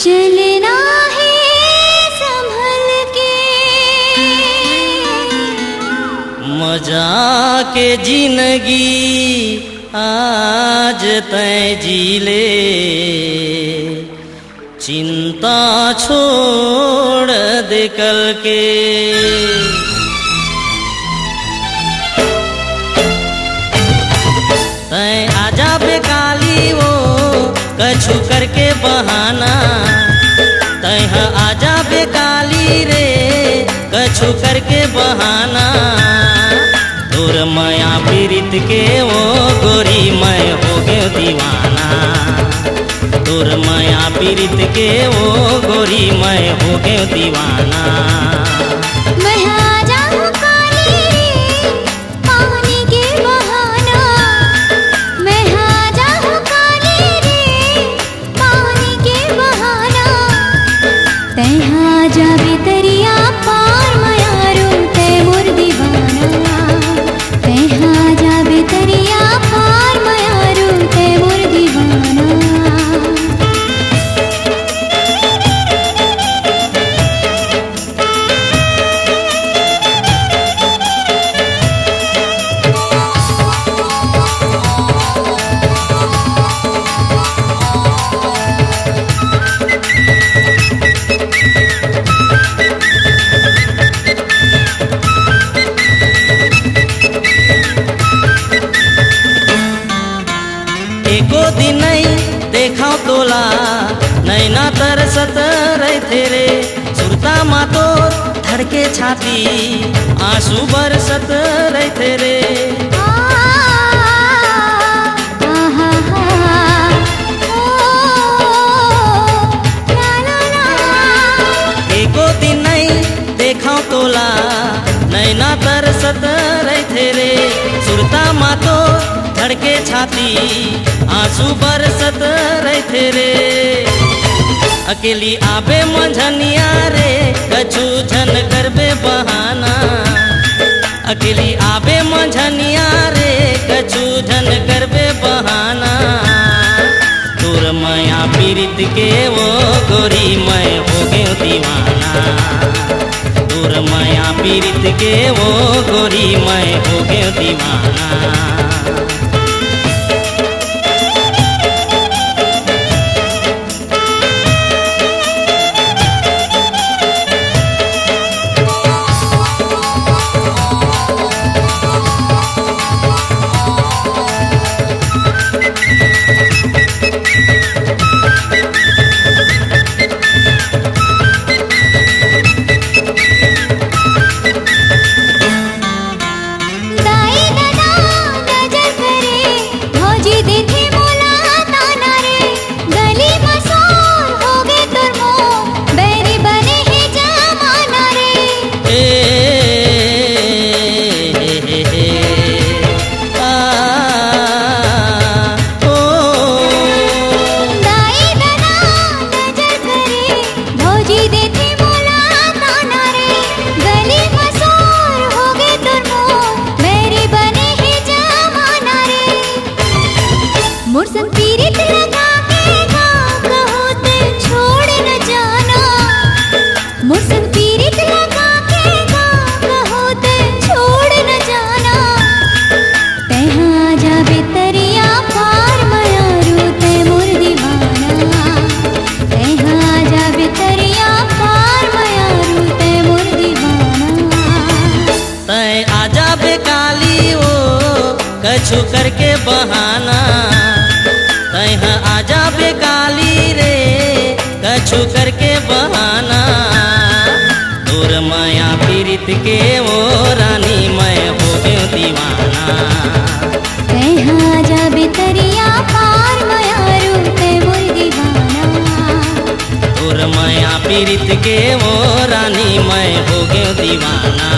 चलना है संभल के, मजा के जिंदगी आज तय जी ले, चिंता छोड़ दे कल के। तय आजा बेकाली वो कछु करके बहाना, तय आजा बेकाली रे कछु करके बहाना। तोर माया पीरित के वो गोरी मैं हो गए दीवाना, तोर माया पीरित के वो गोरी मैं हो गए दीवाना। मैं आ जाऊं काली रे पानी के बहाना, मैं आ जाऊं काली रे पानी के बहाना। तै आ जाबे दरिया पार मयारू तै मोर दीवाना, तै आ जाबे दरिया पार मयारू तै मोर दीवाना। एको दिन नहीं देखा तोला नैना तरसत रहते रे, सुरता मातो धड़के छाती आंसू बरसत रहते रे। एको दिन नहीं देखा तोला नैना तरसत रहते रे, सुरता मातो धड़के छाती आंसू बरसत रहते रे। अकेली आबे मंझनिया रे कछु झन करबे बहाना, अकेली आबे मंझनिया रे कछु झन करबे बहाना। तोर माया पीरित के वो गोरी मैं हो गए दीवाना, तोर माया पीरित के वो गोरी मैं हो गए दीवाना। मुरसन पीरित लगा के गाँव कहो ते छोड़ न जाना, मुरसन पीरित लगा के गाँव कहो ते छोड़ न जाना। तै आ जाबे दरिया पार मयारू तै मोर दीवाना, तै आ जाबे दरिया पार मयारू तै मोर दीवाना। तय आजा बेकाली वो कछु करके बहाना, तय आजा बेकाली रे कछु करके बहाना। तोर माया पीरित के वो रानी मैं हो गए दीवाना, तै आ जाबे दरिया पार मयारू तै मोर दीवाना। तोर माया पीरित के वो रानी मैं हो गए दीवाना।